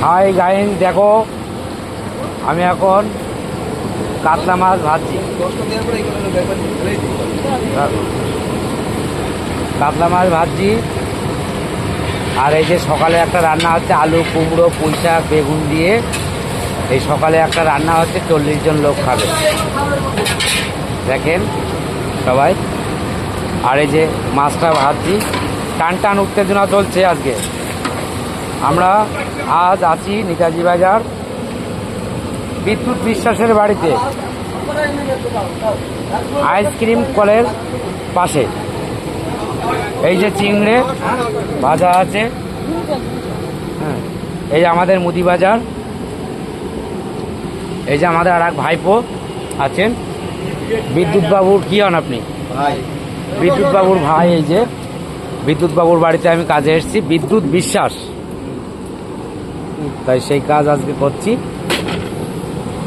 High Gyne, দেখো আমি এখন কাতলা মাছ ভাজছি। কাতলা মাছ ভাজছি। আর এই যে সকালে একটা রান্না হচ্ছে আলু কুমড়ো পুঁই শাক বেগুন দিয়ে। এই সকালে একটা রান্না হচ্ছে, 40 জন লোক খাবে, দেখেন সবাই। আর এই যে মাছটা ভাজছি, টান টান উত্তেজনা চলছে আজকে। আমরা আজ আছি নেতাজি বাজার বিদ্যুৎ বিশ্বাসের বাড়িতে, আইসক্রিম কলের পাশে। এই যে চিংড়ে ভাজা আছে, হ্যাঁ, এই যে আমাদের মুদি বাজার। এই যে আমাদের আর এক ভাইপো আছেন, বিদ্যুৎ বাবুর কি হন আপনি? ভাই। বিদ্যুৎ বাবুর ভাই। এই যে বিদ্যুৎ বাবুর বাড়িতে আমি কাজে এসেছি, বিদ্যুৎ বিশ্বাস, তাই সেই কাজ আজকে করছি।